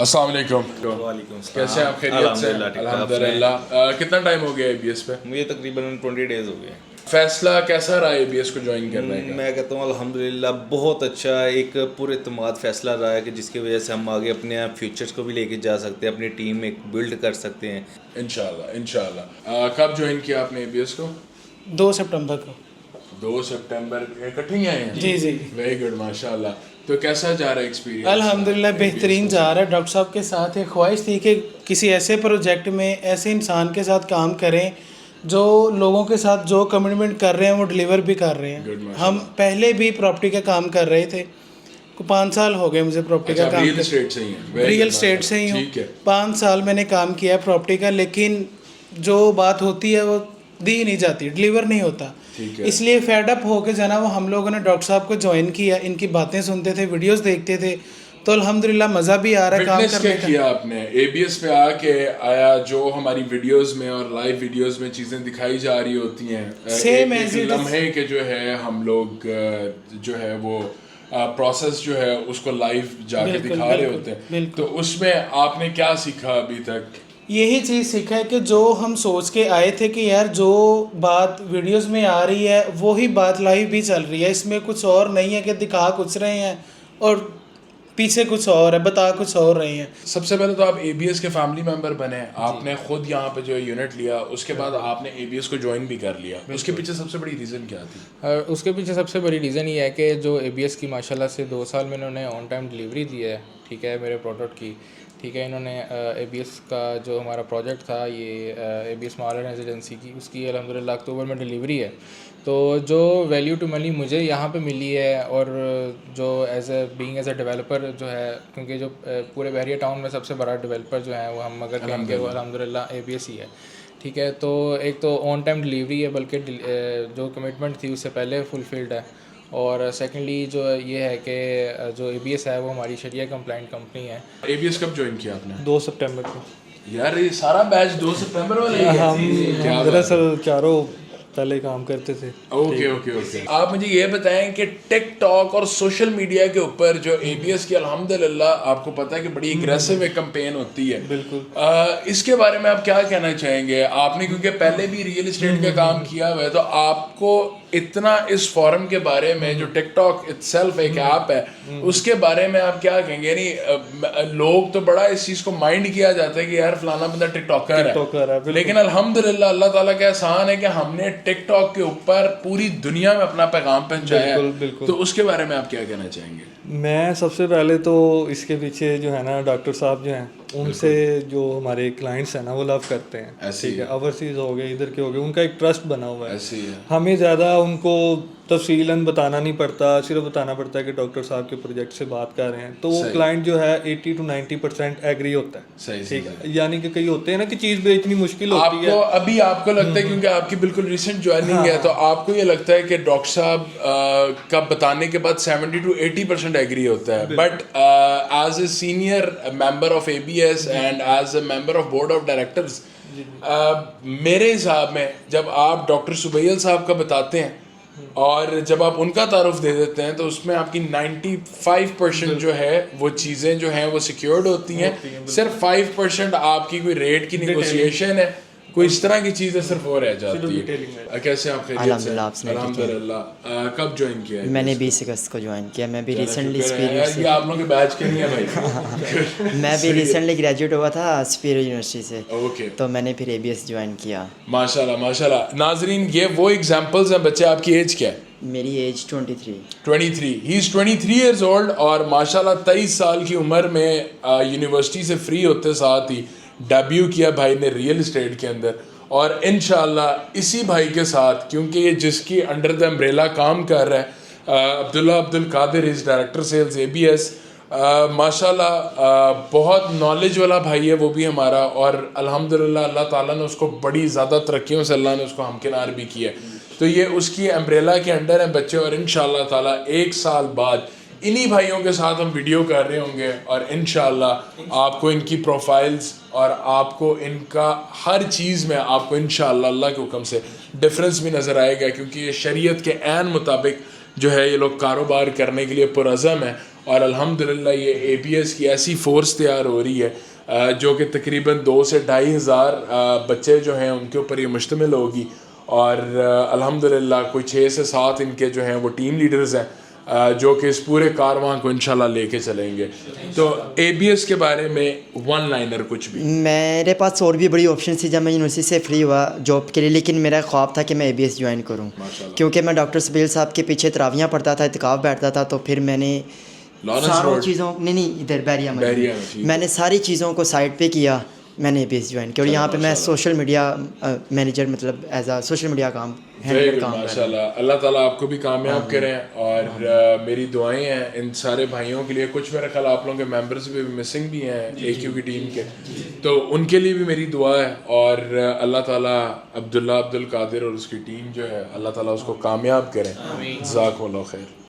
السلام علیکم. وعلیکم السلام. کیسے ہیں آپ؟ خیریت سے؟ الحمدللہ. کتنا ٹائم ہو گیا اے بی ایس پہ؟ مجھے تقریباً 20 days ہو گئے. فیصلہ کیسا رہا اے بی ایس کو جوائن کرنے کا؟ میں کہتا ہوں الحمدللہ بہت اچھا ایک پر اعتماد فیصلہ رہا ہے کہ جس کی وجہ سے ہم آگے اپنے فیوچرس کو بھی لے کے جا سکتے ہیں, اپنی ٹیم ایک بلڈ کر سکتے ہیں انشاءاللہ. کب جوائن کیا آپ نے اے بی ایس کو؟ 2 سپٹمبر کو. 2 سپٹمبر. اکٹھے ہی آئے ہیں؟ جی. ویری گڈ, ماشاء اللہ. تو کیسا جا رہا ہے ایکسپیرینس؟ الحمدللہ بہترین جا رہا ہے. ڈاکٹر صاحب کے ساتھ ایک خواہش تھی کہ کسی ایسے پروجیکٹ میں ایسے انسان کے ساتھ کام کریں جو لوگوں کے ساتھ جو کمٹمنٹ کر رہے ہیں وہ ڈلیور بھی کر رہے ہیں. ہم پہلے بھی پراپرٹی کا کام کر رہے تھے, 5 سال ہو گئے مجھے پراپرٹی کا کام. ریئل اسٹیٹ سے ہی ہیں؟ ریئل اسٹیٹ سے ہی ہوں. 5 سال میں نے کام کیا ہے پراپرٹی کا, لیکن جو بات ہوتی ہے وہ دی نہیں جاتی, ڈلیور نہیں ہوتا. اس لیے فیڈ اپ ہو کے جانا وہ ہم لوگوں نے ڈاکٹر صاحب کو جوائن کیا. ان کی باتیں سنتے تھے, ویڈیوز دیکھتے تھے, تو الحمدللہ مزہ بھی آ رہا ہے کام کرنے کا. کیا آپ نے اے بی ایس پہ آ کے آیا جو ہماری ویڈیوز میں اور لائیو ویڈیوز میں چیزیں دکھائی جا رہی ہوتی ہیں, سیم ایسے لمحے کہ جو ہے ہم لوگ جو ہے وہ پروسیس جو ہے اس کو لائیو جا کے دکھا رہے ہوتے ہیں, تو اس میں آپ نے کیا سیکھا ابھی تک؟ یہی چیز سیکھا ہے کہ جو ہم سوچ کے آئے تھے کہ یار جو بات ویڈیوز میں آ رہی ہے وہی بات لائیو بھی چل رہی ہے. اس میں کچھ اور نہیں ہے کہ دکھا کچھ رہے ہیں اور پیچھے کچھ اور ہے, بتا کچھ اور رہے ہیں. سب سے پہلے تو آپ اے بی ایس کے فیملی ممبر بنے, آپ نے خود یہاں پہ جو یونٹ لیا, اس کے بعد آپ نے اے بی ایس کو جوائن بھی کر لیا. اس کے پیچھے سب سے بڑی ریزن کیا تھی؟ اس کے پیچھے سب سے بڑی ریزن یہ ہے کہ جو اے بی ایس کی ماشاءاللہ سے 2 سال میں انہوں نے آن ٹائم ڈلیوری دی ہے, ٹھیک ہے, میرے پروڈکٹ کی. ٹھیک ہے, انہوں نے اے بی ایس کا جو ہمارا پروجیکٹ تھا یہ اے بی ایس مال ریزیڈنسی کی, اس کی الحمدللہ اکتوبر میں ڈلیوری ہے. تو جو ویلیو ٹو منی مجھے یہاں پہ ملی ہے, اور جو ایز اے ڈیولپر جو ہے, کیونکہ جو پورے بحریہ ٹاؤن میں سب سے بڑا ڈیولپر جو ہے وہ ہم اگر کہیں گے وہ الحمدللہ اے بی ایس ہی ہے. ٹھیک ہے, تو ایک تو آن ٹائم ڈلیوری ہے, بلکہ جو کمٹمنٹ تھی اس سے پہلے فلفلڈ ہے. اور سیکنڈلی جو یہ ہے کہ جو اے بی ایس ہے وہ ہماری شریعہ کمپلائنٹ کمپنی ہے. اے بی ایس کب جوائن کیا آپ نے؟ 2 سپٹمبر کو. یار یہ سارا بیچ 2 سپٹمبر والے ہم دراصل چاروں پہلے کام کرتے تھے. اوکے. آپ مجھے یہ بتائیں کہ ٹک ٹاک اور سوشل میڈیا کے اوپر جو اے بی ایس کی الحمدللہ آپ کو پتہ ہے کہ بڑی اگریسو ایک کمپین ہوتی ہے, بالکل, اس کے بارے میں آپ کیا کہنا چاہیں گے؟ آپ نے کیونکہ پہلے بھی ریئل اسٹیٹ کا کام کیا ہوا ہے, تو آپ کو اتنا اس فورم کے بارے میں جو ٹک ٹاک اٹسیلف ایک ایپ ہے اس کے بارے میں آپ کیا کہیں گے؟ یعنی لوگ تو بڑا اس چیز کو مائنڈ کیا جاتا ہے کہ یار فلانا بندہ ٹک ٹاکر ہے, لیکن الحمدللہ اللہ تعالیٰ کا احسان ہے کہ ہم نے ٹک ٹاک کے اوپر پوری دنیا میں اپنا پیغام پہنچایا ہے. تو اس کے بارے میں آپ کیا کہنا چاہیں گے؟ میں سب سے پہلے تو اس کے پیچھے جو ہے نا ڈاکٹر صاحب جو ہیں ان سے جو ہمارے کلائنٹس ہیں نا وہ لو کرتے ہیں. ٹھیک ہے, اوورسیز ہو گئے, ادھر کے ہو گئے, ان کا ایک ٹرسٹ بنا ہوا ہے. ہمیں زیادہ ان کو تفصیلاً بتانا نہیں پڑتا, صرف بتانا پڑتا ہے کہ ڈاکٹر صاحب کے پروجیکٹ سے بات کر رہے ہیں, تو وہ کلائنٹ جو ہے 80 to 90% ایگری ہوتا ہے. ٹھیک ہے, یعنی کہ کئی ہوتے ہیں نا کہ چیز بیچنی مشکل ہوتی ہے. ابھی آپ کو لگتا ہے کیونکہ آپ کی بالکل ریسنٹ جوائننگ ہے, تو آپ کو یہ لگتا ہے کہ ڈاکٹر صاحب کا بتانے کے بعد 70 to 80% ایگری ہوتا ہے, but as a senior member of a B S and as a member of board of directors, میرے حساب میں جب آپ ڈاکٹر سبیل صاحب کا بتاتے ہیں اور جب آپ ان کا تعارف دے دیتے ہیں, تو اس میں آپ کی 95% جو ہے وہ چیزیں جو ہیں وہ سیکیورڈ ہوتی ہیں. صرف 5% آپ کی کوئی ریٹ کی نیگوسیشن ہے, کوئی اس طرح کی چیزیں صرف ہو رہ جاتی ہے. کیسے آپ خیریت سے؟ الحمدللہ. کب جوائن کیا ہے؟ میں نے 20 اگست کو جوائن کیا. میں بھی ریسنٹلی یہ آپ لوگوں کے بیچ کے نہیں ہے بھائی. میں بھی ریسنٹلی گریجویٹ ہوا تھا سپیریئر یونیورسٹی سے, اوکے, تو میں نے پھر اے بی ایس جوائن کیا. ماشاءاللہ. ناظرین یہ وہ ایگزامپلز ہیں. بچے آپ کی ایج کیا ہے؟ میری ایج 23. ہی از 23 ایئرز اولڈ, اور ماشاءاللہ 23 سال کی عمر میں یونیورسٹی سے فری ہوتے ساتھ ہی ڈیبیو کیا بھائی نے ریئل اسٹیٹ کے اندر. اور انشاءاللہ اسی بھائی کے ساتھ, کیونکہ یہ جس کی انڈر دا امبریلا کام کر رہا ہے, عبداللہ عبدالقادر از ڈائریکٹر سیلز اے بی ایس. ماشاءاللہ بہت نالج والا بھائی ہے وہ بھی ہمارا, اور الحمدللہ اللہ تعالیٰ نے اس کو بڑی زیادہ ترقیوں سے اللہ نے اس کو ہمکنار بھی کیا. تو یہ اس کی امبریلا کے انڈر ہیں بچے, اور انشاءاللہ تعالیٰ 1 سال بعد انہی بھائیوں کے ساتھ ہم ویڈیو کر رہے ہوں گے, اور انشاءاللہ آپ کو ان کی پروفائلز اور آپ کو ان کا ہر چیز میں آپ کو انشاءاللہ اللہ کے حکم سے ڈفرینس بھی نظر آئے گا, کیونکہ یہ شریعت کے عین مطابق جو ہے یہ لوگ کاروبار کرنے کے لیے پرعزم ہیں. اور الحمدللہ یہ اے بی ایس کی ایسی فورس تیار ہو رہی ہے جو کہ تقریباً 2 سے 2,500 بچے جو ہیں ان کے اوپر یہ مشتمل ہوگی، اور الحمدللہ کوئی 6 سے 7 ان کے جو ہیں وہ ٹیم لیڈرز ہیں جو کہ اس پورے کارواں کو انشاءاللہ لے کے چلیں گے. تو اے بی ایس کے بارے میں ون لائنر کچھ بھی. میرے پاس اور بھی بڑی آپشن تھی جب میں یونیورسٹی سے فری ہوا جاب کے لیے، لیکن میرا خواب تھا کہ میں اے بی ایس جوائن کروں، کیونکہ میں ڈاکٹر سبیل صاحب کے پیچھے تراویحاں پڑھتا تھا، اعتکاف بیٹھتا تھا، تو پھر میں نے ساروں چیزوں نہیں ادھر بیریا میں نے ساری چیزوں کو سائڈ پہ کیا، میں نے اے بی ایس جوائن کیا، اور یہاں پہ میں سوشل میڈیا مینیجر مطلب ایز اے سوشل میڈیا کام ماشاء اللہ. اللہ تعالیٰ آپ کو بھی کامیاب کریں، اور میری دعائیں ہیں ان سارے بھائیوں کے لیے. کچھ میرا خیال آپ لوگوں کے ممبرز بھی مسنگ بھی ہیں اے کیو کی ٹیم کے، تو ان کے لیے بھی میری دعا ہے، اور اللہ تعالیٰ عبد القادر اور اس کی ٹیم جو ہے اللہ تعالیٰ اس کو کامیاب کریں. جزاکم اللہ خیر.